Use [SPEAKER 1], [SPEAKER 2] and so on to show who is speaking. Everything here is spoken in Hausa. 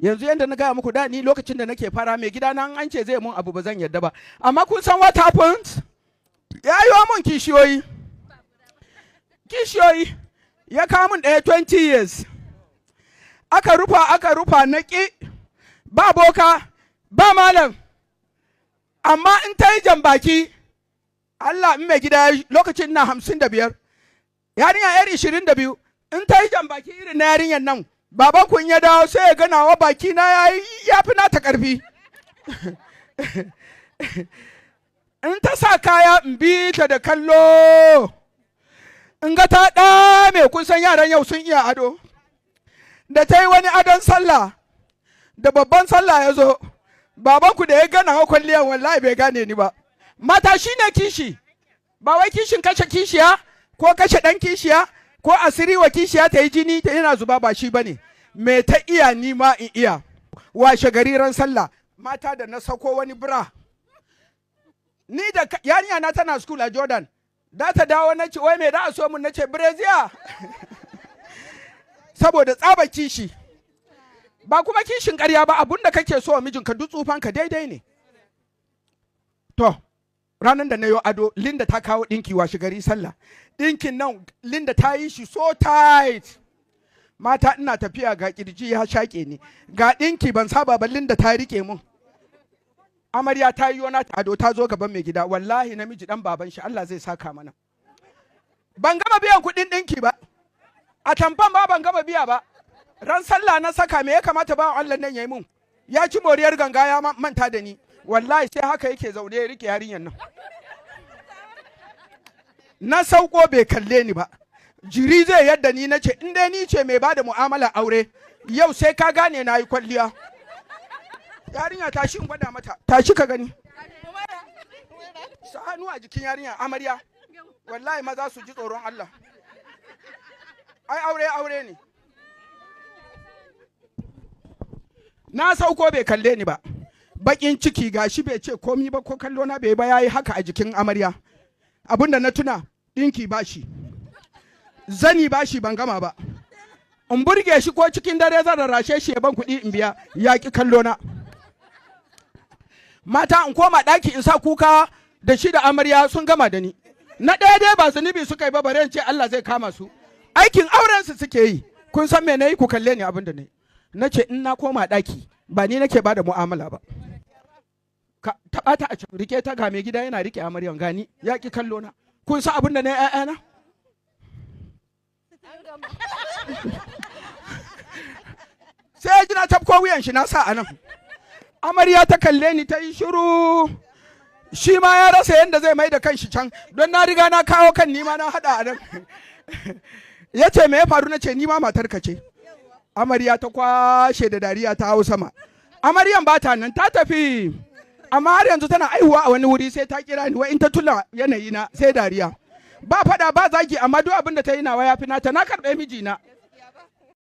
[SPEAKER 1] yanzu yanda na gaya muku da ni lokacin da nake fara mai gida nan an ce zai mun abu ba zan yarda ba, amma kun san what happens, ya yi wa mun kishiyoyi ya kawo mun ɗaya 20 years aka rufa na ƙi, ba boka ba malam, amma in ta yi jambaki Allah in mai gida lokacin na 55 yarinya yar 22 in ta yi jambaki irin na yarinyar nan baban kun ya dawo sai ya gana wa baki na ya fi nata karfi in ta sa kaya in bi ta da kallo in ga ta ɗame, kun san yaran yau sun iya ado, da ta yi wani adon sallah da babban sallah ya zo babanku da ya gana wa kwalliyan wallahi bai gane ni ba. Mata shi ne kishi, ba wai kishin kashe kishiya ko kashe ɗan kishiya ko asiri wa kishiya ta yi jini ta yana zuba, ba shi ba ne. Me ta iya ni ma in iya. Washe gari ran sallah mata da na sako wani bra, ni da yarinya na tana school a Jordan, da ta dawo na ce wai me da a so mun, na ce Brazil saboda tsaba kishi, ba kuma kishin ƙarya ba, abun da kake so wa mijinka duk tsufanka daidai ne. To ranar da na yi ado Linda ta kawo ɗinki washe gari sallah, ɗinkin nan Linda ta yi shi so tight, mata ina tafiya ga kirji ya shaƙe ni, ga ɗinki ban saba ba, Linda ta rike mun, amarya ta yi yona ado ta zo gaban mai gida, wallahi namiji dan baban shi Allah zai saka mana. Ban gama biyan kuɗin ɗinki ba, a tamfan ba ban gama biya ba, ran sallah na saka, me ya kamata ba Allah nan yayi mun, ya ci moriyar ganga ya manta da ni, wallahi sai haka yake zaune ya rike yarinyar nan. Na sauko bai kalle ni ba, jiri zai yadda ni, nace in dai ni ce mai bada mu'amala aure yau sai ka gane na yi kwalliya. Yarinya tashi in gwada mata, tashi ka gani, sa hannu a jikin yarinya amarya, wallahi maza su ji tsoron Allah, ai aure ne. Na sauko bai kalle ni ba, bakin ciki gashi bai ce komi ba, ko kallo na bai ba, yayi haka a jikin amarya. Abinda na tuna dinki bashi, zani bashi ban gama ba, in burge shi ko cikin dare zan rarrashe shi ya ban kuɗi in biya, yaƙi kallo na. Mata in koma ɗaki in sa kuka da shi da amarya sun gama da ni, na ɗaya dai ba zunubi suka yi ba, bare in ce Allah zai kama su, aikin auren su suke yi. Kun san me nayi? Ku kalle ni abin da nayi, nace in na koma ɗaki ba ni nake bada mu'amala ba, ka taɓa ta a can, rike ta, ga mai gida yana rike amaryan, gani ya ki kallo na. Kun san abin da na yi ƴaƴana? Sai ya ji na tafko wuyan shi na sa a nan, amarya ta kalle ni ta yi shiru, shi ma ya rasa yadda zai mai da kanshi can, don na riga na kawo kan nima na haɗa a nan. Ya ce me ya faru? Na ce ni ma matarka ce. Amarya ta kwashe da dariya ta hau sama. Amaryan ba ta nan, ta tafi, amma har yanzu tana aihuwa a wani wuri, sai ta kira ni wai in ta tula yanayi na sai dariya. Ba fada ba zagi, amma duk abin da ta yi nawa ya fi nata, na karɓe mijina.